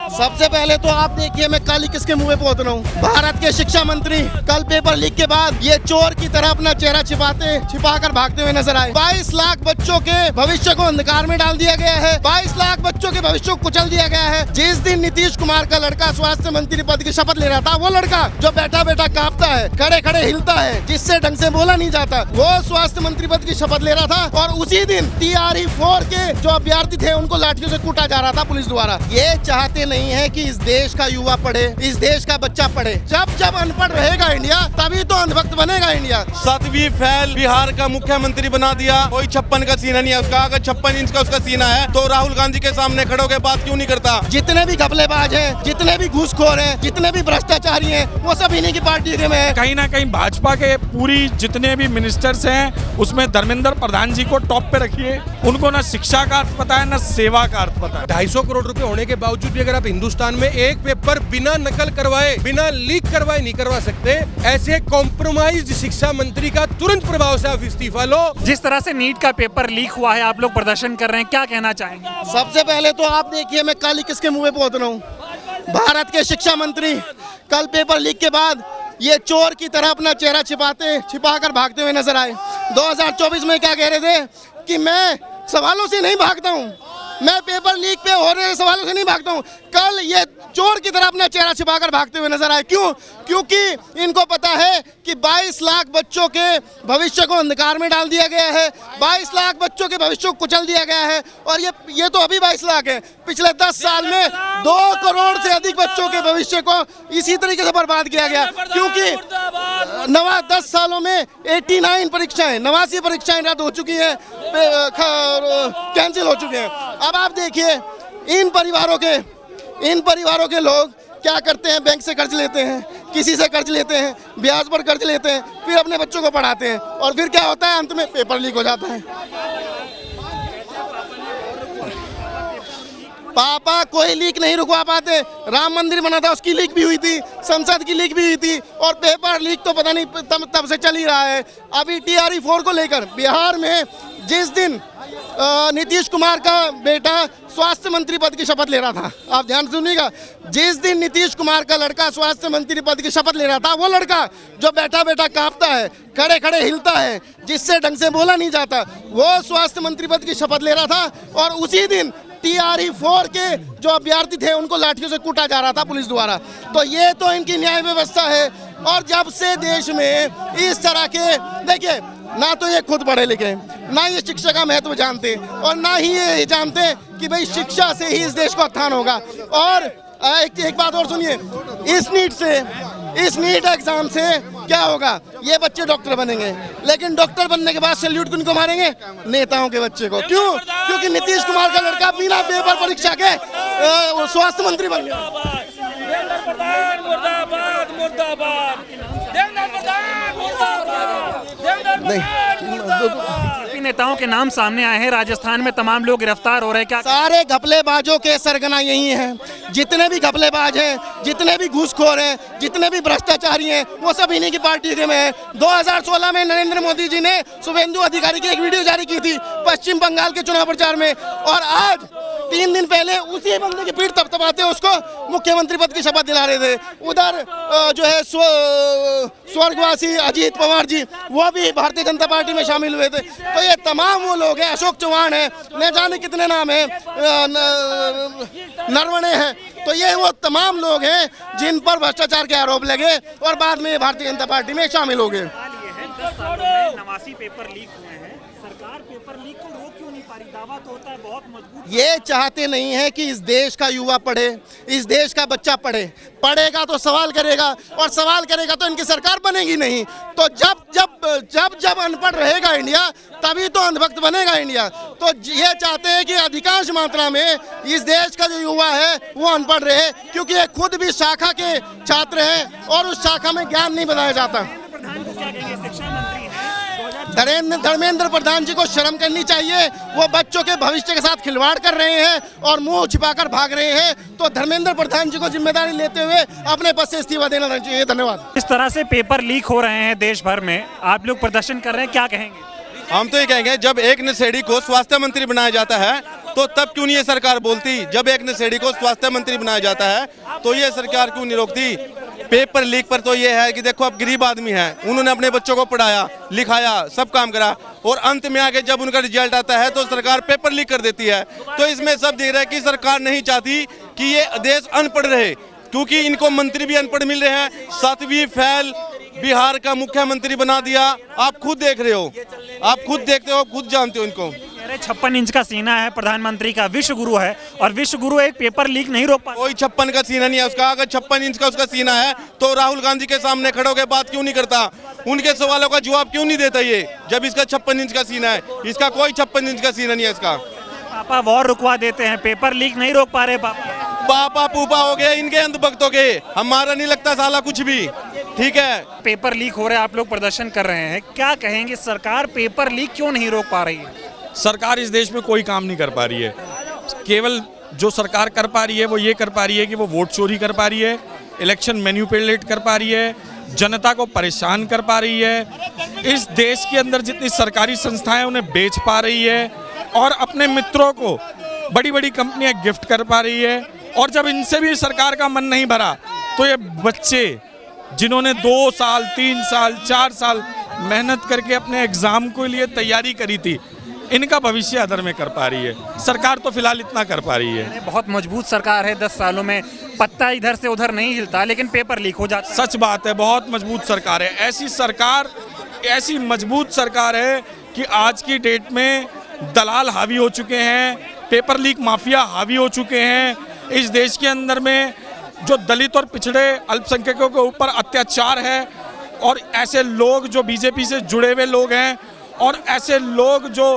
सबसे पहले तो आप देखिए मैं काली किसके मुंह पे पोत रहा हूँ। भारत के शिक्षा मंत्री कल पेपर लीक के बाद ये चोर की तरह अपना चेहरा छिपाकर भागते हुए नजर आए। 22 लाख बच्चों के भविष्य को अंधकार में डाल दिया गया है। 22 लाख बच्चों के भविष्य को कुचल दिया गया है। जिस दिन नीतीश कुमार का लड़का स्वास्थ्य मंत्री पद की शपथ ले रहा था, वो लड़का जो बैठा बैठा कांपता है, खड़े खड़े हिलता है, जिससे ढंग से बोला नहीं जाता, वो स्वास्थ्य मंत्री पद की शपथ ले रहा था। और उसी दिन TRE 4 के जो अभ्यर्थी थे उनको लाठियों से कूटा जा रहा था पुलिस द्वारा। ये चाहते नहीं है कि इस देश का युवा पढ़े, इस देश का बच्चा पढ़े। जब जब अनपढ़ रहेगा इंडिया, तभी तो अंधभक्त बनेगा इंडिया। 7वीं फेल बिहार का मुख्यमंत्री बना दिया। कोई 56 का सीना नहीं है उसका। अगर 56 इंच का उसका सीना है तो राहुल गांधी के सामने खड़े होकर बात क्यों नहीं करता? जितने भी घपलेबाज हैं, जितने भी घूसखोर हैं, जितने भी भ्रष्टाचारी हैं, वो सब इन्हीं की पार्टी में है। कहीं ना कहीं भाजपा के पूरी जितने भी मिनिस्टर्स हैं उसमें धर्मेंद्र प्रधान जी को टॉप पे रखिए। उनको ना शिक्षा का अर्थ पता है, ना सेवा का अर्थ पता है। 250 करोड़ रुपए होने के बावजूद भी अगर आप हिंदुस्तान में एक पेपर बिना नकल करवाए, बिना लीक करवाए नहीं करवा सकते, ऐसे कॉम्प्रोमाइज्ड शिक्षा मंत्री का तुरंत प्रभाव से आप इस्तीफा लो। जिस तरह से नीट का पेपर लीक हुआ है, आप लोग प्रदर्शन कर रहे हैं, क्या कहना चाहेंगे? सबसे पहले तो आप देखिए मैं काली किसके मुंह पे पोत रहा हूँ। भारत के शिक्षा मंत्री कल पेपर लीक के बाद ये चोर की तरह अपना चेहरा छिपाकर भागते हुए नजर आए। 2024 में क्या कह रहे थे कि मैं सवालों से नहीं भागता हूँ, मैं पेपर लीक पे हो रहे सवालों से नहीं भागता हूँ। कल ये चोर की तरह अपना चेहरा छिपाकर भागते हुए नजर आए। क्यों? क्योंकि इनको पता है कि 22 लाख बच्चों के भविष्य को अंधकार में डाल दिया गया है। 22 लाख बच्चों के भविष्य को कुचल दिया गया है। और ये तो अभी 22 लाख है। पिछले 10 साल में 2 करोड़ से अधिक बच्चों के भविष्य को इसी तरीके से बर्बाद किया गया। क्योंकि 10 सालों में 89 परीक्षाएं, 89 परीक्षाएं रद्द हो चुकी हैं, कैंसिल हो चुके हैं। अब आप देखिए इन परिवारों के लोग क्या करते हैं, बैंक से कर्ज लेते हैं, किसी से कर्ज लेते हैं, ब्याज पर कर्ज लेते हैं, फिर अपने बच्चों को पढ़ाते हैं और फिर क्या होता है, अंत में पेपर लीक हो जाता है। पापा कोई लीक नहीं रुकवा पाते। राम मंदिर बना था, उसकी लीक भी हुई थी, संसद की लीक भी हुई थी, और पेपर लीक तो पता नहीं तब से चल ही रहा है। अभी TRE 4 को लेकर बिहार में जिस दिन नीतीश कुमार का बेटा स्वास्थ्य मंत्री पद की शपथ ले रहा था, आप ध्यान सुनिएगा, जिस दिन नीतीश कुमार का लड़का स्वास्थ्य मंत्री पद की शपथ ले रहा था, वो लड़का जो बैठा बैठा कांपता है, खड़े खड़े हिलता है, जिससे ढंग से बोला नहीं जाता, वो स्वास्थ्य मंत्री पद की शपथ ले रहा था। और उसी दिन TRE 4 के जो अभ्यर्थी थे उनको लाठियों से कूटा जा रहा था पुलिस द्वारा। तो ये तो इनकी न्याय व्यवस्था है। और जब से देश में इस तरह के, देखिए, ना तो ये खुद पढ़े लिखे, ना ये शिक्षा का महत्व जानते, और ना ही ये जानते कि भाई शिक्षा से ही इस देश का उत्थान होगा। और एक बात और सुनिए, इस नीट एग्जाम से क्या होगा, ये बच्चे डॉक्टर बनेंगे, लेकिन डॉक्टर बनने के बाद सैल्यूट किनको मारेंगे? नेताओं के बच्चे को। क्यों? क्योंकि नीतीश कुमार का लड़का बिना पेपर परीक्षा के स्वास्थ्य मंत्री बन गया। नेताओं के नाम सामने आए हैं, राजस्थान में तमाम लोग गिरफ्तार हो रहे हैं, क्या? सारे घपलेबाजों के सरगना यही हैं। जितने भी घपलेबाज हैं, जितने भी घूसखोर हैं, जितने भी भ्रष्टाचारी हैं, वो सब इन्हीं की पार्टी में है। 2016 में नरेंद्र मोदी जी ने शुभेंदु अधिकारी की एक वीडियो जारी की थी पश्चिम बंगाल के चुनाव प्रचार में, और आज 3 दिन पहले उसी बंदे की पीठ थपथपाते उसको मुख्यमंत्री पद की शपथ दिला रहे थे। उधर जो है स्वर्गवासी अजीत पवार जी, वो भी भारतीय जनता पार्टी में शामिल हुए थे। तो ये तमाम वो लोग हैं, अशोक चौहान है, न जाने कितने नाम हैं, नरवणे हैं, तो ये वो तमाम लोग हैं जिन पर भ्रष्टाचार के आरोप लगे और बाद में भारतीय जनता पार्टी में शामिल हो गए। 89 पेपर लीक हुए हैं, सरकार पेपर लीक को रोक क्यों नहीं पा रही? दावा तो होता है बहुत मजबूत। ये चाहते नहीं है कि इस देश का युवा पढ़े, इस देश का बच्चा पढ़े। पढ़ेगा तो सवाल करेगा, और सवाल करेगा तो इनकी सरकार बनेगी नहीं। तो जब अनपढ़ रहेगा इंडिया, तभी तो अंधभक्त बनेगा इंडिया। तो ये चाहते हैं कि अधिकांश मात्रा में इस देश का जो युवा है वो अनपढ़ रहे, क्योंकि ये खुद भी शाखा के छात्र हैं और उस शाखा में ज्ञान नहीं बताया जाता। धर्मेंद्र प्रधान जी को शर्म करनी चाहिए। वो बच्चों के भविष्य के साथ खिलवाड़ कर रहे हैं और मुंह छिपाकर भाग रहे हैं। तो धर्मेंद्र प्रधान जी को जिम्मेदारी लेते हुए अपने पद से इस्तीफा देना चाहिए। धन्यवाद। इस तरह से पेपर लीक हो रहे हैं देश भर में, आप लोग प्रदर्शन कर रहे हैं, क्या कहेंगे? हम तो ये कहेंगे, जब एक नशेड़ी को स्वास्थ्य मंत्री बनाया जाता है तो तब क्यों नहीं ये सरकार बोलती? जब एक नशेड़ी को स्वास्थ्य मंत्री बनाया जाता है तो ये सरकार क्यों नहीं रोकती? पेपर लीक पर तो ये है कि देखो अब गरीब आदमी है, उन्होंने अपने बच्चों को पढ़ाया लिखाया सब काम करा और अंत में आके जब उनका रिजल्ट आता है तो सरकार पेपर लीक कर देती है। तो इसमें सब दिख रहा है कि सरकार नहीं चाहती कि ये देश अनपढ़ रहे, क्योंकि इनको मंत्री भी अनपढ़ मिल रहे हैं। 7वीं फेल बिहार का मुख्यमंत्री बना दिया। आप खुद देख रहे हो, आप खुद देखते हो, खुद जानते हो इनको। 56 इंच का सीना है प्रधानमंत्री का, विश्व गुरु है और विश्व गुरु एक पेपर लीक नहीं रोक पाता। कोई 56 का सीना नहीं है उसका। अगर 56 इंच का उसका सीना है तो राहुल गांधी के सामने खड़े होकर बात क्यों नहीं करता? उनके सवालों का जवाब क्यों नहीं देता ये, जब इसका 56 इंच का सीना है? इसका कोई 56 इंच का सीना नहीं है इसका। पापा वॉर रुकवा देते हैं, पेपर लीक नहीं रोक पा रहे पापा। पापा पूपा हो गए इनके अंधभक्तों के, हमारा नहीं लगता साला कुछ भी। ठीक है, पेपर लीक हो रहे हैं, आप लोग प्रदर्शन कर रहे हैं, क्या कहेंगे सरकार पेपर लीक क्यों नहीं रोक पा रही है? सरकार इस देश में कोई काम नहीं कर पा रही है। केवल जो सरकार कर पा रही है वो ये कर पा रही है कि वो वोट चोरी कर पा रही है, इलेक्शन मैनिपुलेट कर पा रही है, जनता को परेशान कर पा रही है। इस देश के अंदर जितनी सरकारी संस्थाएं उन्हें बेच पा रही है और अपने मित्रों को बड़ी बड़ी कंपनियां गिफ्ट कर पा रही है। और जब इनसे भी सरकार का मन नहीं भरा तो ये बच्चे जिन्होंने 2 साल 3 साल 4 साल मेहनत करके अपने एग्जाम के लिए तैयारी करी थी, इनका भविष्य अदर में कर पा रही है। सरकार तो फिलहाल इतना कर पा रही है। बहुत मजबूत सरकार है, 10 सालों में पत्ता इधर से उधर नहीं हिलता, लेकिन पेपर लीक हो जाता है। सच बात है, बहुत मजबूत सरकार है। ऐसी सरकार, ऐसी मजबूत सरकार है कि आज की डेट में दलाल हावी हो चुके हैं, पेपर लीक माफिया हावी हो चुके हैं। इस देश के अंदर में जो दलित और पिछड़े अल्पसंख्यकों के ऊपर अत्याचार है और ऐसे लोग जो बीजेपी से जुड़े हुए लोग हैं और ऐसे लोग जो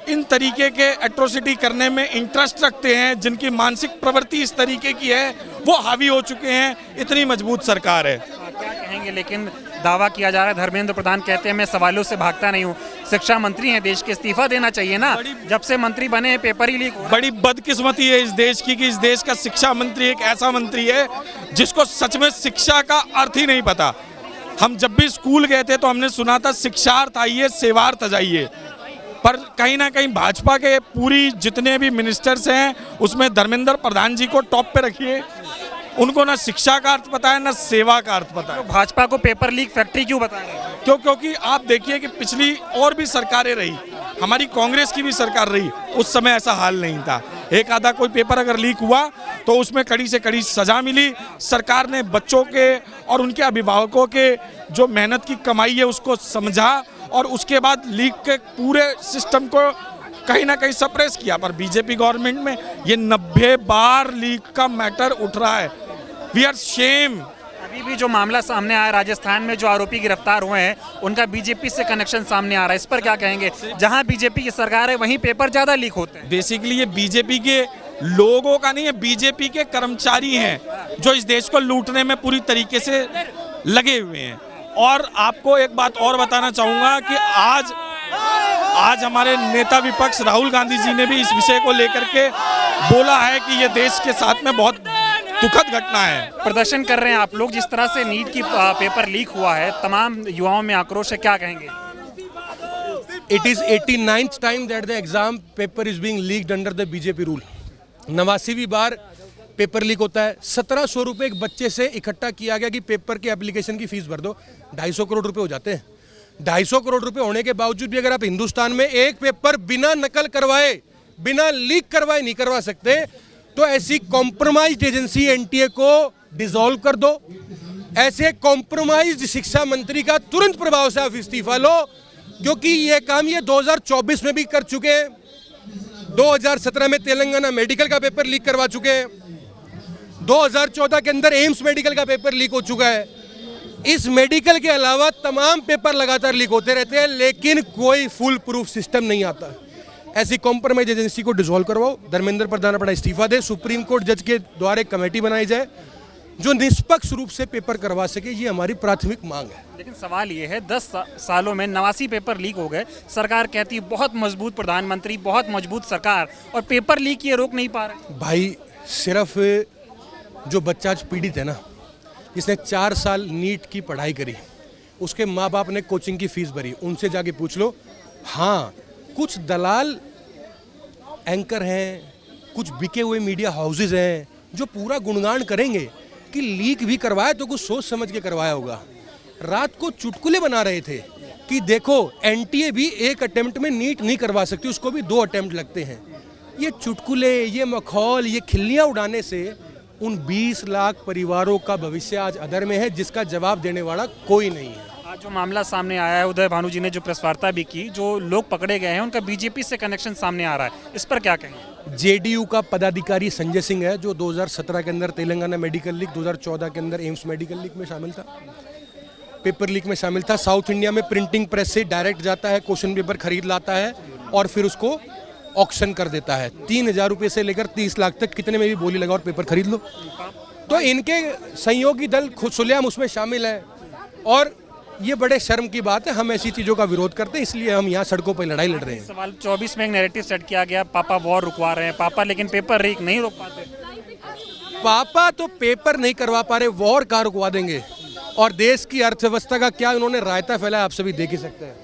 इन तरीके के एट्रोसिटी करने में इंटरेस्ट रखते हैं, जिनकी मानसिक प्रवृत्ति इस तरीके की है, वो हावी हो चुके हैं। इतनी मजबूत सरकार है। क्या कहेंगे? लेकिन दावा किया जा रहा है, धर्मेंद्र प्रधान कहते हैं मैं सवालों से भागता नहीं हूँ। शिक्षा मंत्री हैं देश के, इस्तीफा देना चाहिए ना, जब से मंत्री बने हैं पेपर ही लीक। बड़ी बदकिस्मती है इस देश की कि इस देश का शिक्षा मंत्री एक ऐसा मंत्री है जिसको सच में शिक्षा का अर्थ ही नहीं पता। हम जब भी स्कूल गए थे तो हमने सुना था शिक्षार्थ आइए सेवार्थ जाइए, पर कहीं ना कहीं भाजपा के पूरी जितने भी मिनिस्टर्स हैं उसमें धर्मेंद्र प्रधान जी को टॉप पे रखिए। उनको ना शिक्षा का अर्थ पता है ना सेवा का अर्थ पता है। तो भाजपा को पेपर लीक फैक्ट्री क्यों बता रहे हैं? क्योंकि आप देखिए कि पिछली और भी सरकारें रही, हमारी कांग्रेस की भी सरकार रही, उस समय ऐसा हाल नहीं था। एक आधा कोई पेपर अगर लीक हुआ तो उसमें कड़ी से कड़ी सजा मिली। सरकार ने बच्चों के और उनके अभिभावकों के जो मेहनत की कमाई है उसको समझा और उसके बाद लीक के पूरे सिस्टम को कहीं ना कहीं सप्रेस किया। पर बीजेपी गवर्नमेंट में ये 90 बार लीक का मैटर उठ रहा है। We are shame. अभी भी जो मामला सामने आया राजस्थान में, जो आरोपी गिरफ्तार हुए हैं उनका बीजेपी से कनेक्शन सामने आ रहा है, इस पर क्या कहेंगे? जहां बीजेपी की सरकार है वहीं पेपर ज्यादा लीक होते हैं। बेसिकली ये बीजेपी के लोगों का नहीं है, बीजेपी के कर्मचारी हैं जो इस देश को लूटने में पूरी तरीके से लगे हुए हैं। और आपको एक बात और बताना चाहूँगा कि आज हमारे नेता विपक्ष राहुल गांधी जी ने भी इस विषय को लेकर के बोला है कि ये देश के साथ में बहुत दुखद घटना है। प्रदर्शन कर रहे हैं आप लोग, जिस तरह से नीट की पेपर लीक हुआ है, तमाम युवाओं में आक्रोश है, क्या कहेंगे? It is 89th time that the exam paper is being leaked under the BJP rule. 89वीं बार पेपर लीक होता है। 1700 रुपये एक बच्चे से इकट्ठा किया गया कि पेपर के एप्लीकेशन की फीस भर दो, 250 करोड़ रुपए हो जाते हैं। 250 करोड़ रुपए होने के बावजूद भी अगर आप हिंदुस्तान में एक पेपर बिना नकल करवाए, बिना लीक करवाए नहीं करवा सकते, तो ऐसी कॉम्प्रोमाइज्ड एजेंसी एनटीए को डिसॉल्व कर दो। ऐसे कॉम्प्रोमाइज्ड शिक्षा मंत्री का तुरंत प्रभाव से आप इस्तीफा लो, क्योंकि ये काम ये 2024 में भी कर चुके हैं। 2017 में तेलंगाना मेडिकल का पेपर लीक करवा चुके हैं। 2014 के अंदर एम्स मेडिकल का पेपर लीक हो चुका है। इस मेडिकल के अलावा तमाम पेपर लगातार लीक होते रहते हैं, लेकिन कोई फुल प्रूफ सिस्टम नहीं आता। ऐसी कॉम्प्रोमाइज एजेंसी को डिसॉल्व करवाओ, धर्मेंद्र प्रधान अपना इस्तीफा दे, सुप्रीम कोर्ट जज के द्वारा एक कमेटी बनाई जाए जो निष्पक्ष रूप से पेपर करवा सके। ये हमारी प्राथमिक मांग है। लेकिन सवाल ये है, 10 सालों में 89 पेपर लीक हो गए, सरकार कहती है बहुत मजबूत प्रधानमंत्री, बहुत मजबूत सरकार, और पेपर लीक ये रोक नहीं पा रहे। भाई सिर्फ जो बच्चा आज पीड़ित है ना, जिसने 4 साल नीट की पढ़ाई करी, उसके माँ बाप ने कोचिंग की फीस भरी, उनसे जाके पूछ लो। हाँ, कुछ दलाल एंकर हैं, कुछ बिके हुए मीडिया हाउसेज हैं जो पूरा गुणगान करेंगे कि लीक भी करवाया तो कुछ सोच समझ के करवाया होगा। रात को चुटकुले बना रहे थे कि देखो एनटीए भी एक अटेम्प्ट में नीट नहीं करवा सकती, उसको भी 2 अटेम्प्ट लगते हैं। ये चुटकुले, ये मखौल, ये खिल्लियाँ उड़ाने से उन 20 लाख परिवारों का भविष्य आज अधर में है, जिसका जवाब देने वाला कोई नहीं है। आज जो मामला सामने आया है, उदय भानु जी ने जो प्रेस वार्ता भी की, जो लोग पकड़े गए हैं उनका बीजेपी से कनेक्शन सामने आ रहा है, इस पर क्या कहेंगे? जेडीयू का पदाधिकारी संजय सिंह है जो 2017 के अंदर तेलंगाना मेडिकल लीक, 2014 के अंदर एम्स मेडिकल लीक में शामिल था, पेपर लीक में शामिल था। साउथ इंडिया में प्रिंटिंग प्रेस से डायरेक्ट जाता है, क्वेश्चन पेपर खरीद लाता है और फिर उसको ऑक्शन कर देता है। 3,000 रुपये से लेकर 30 लाख तक कितने में भी बोली लगा और पेपर खरीद लो। तो इनके सहयोगी दल खुदसुलियाम उसमें शामिल है और ये बड़े शर्म की बात है। हम ऐसी चीज़ों का विरोध करते हैं, इसलिए हम यहाँ सड़कों पर लड़ाई लड़ रहे हैं। सवाल 24 में एक नैरेटिव सेट किया गया, पापा वॉर रुकवा रहे हैं, पापा लेकिन पेपर लीक नहीं रोक पाते। पापा तो पेपर नहीं करवा पा रहे, वॉर कहाँ रुकवा देंगे? और देश की अर्थव्यवस्था का क्या उन्होंने रायता फैलाया, आप सभी देख ही सकते हैं।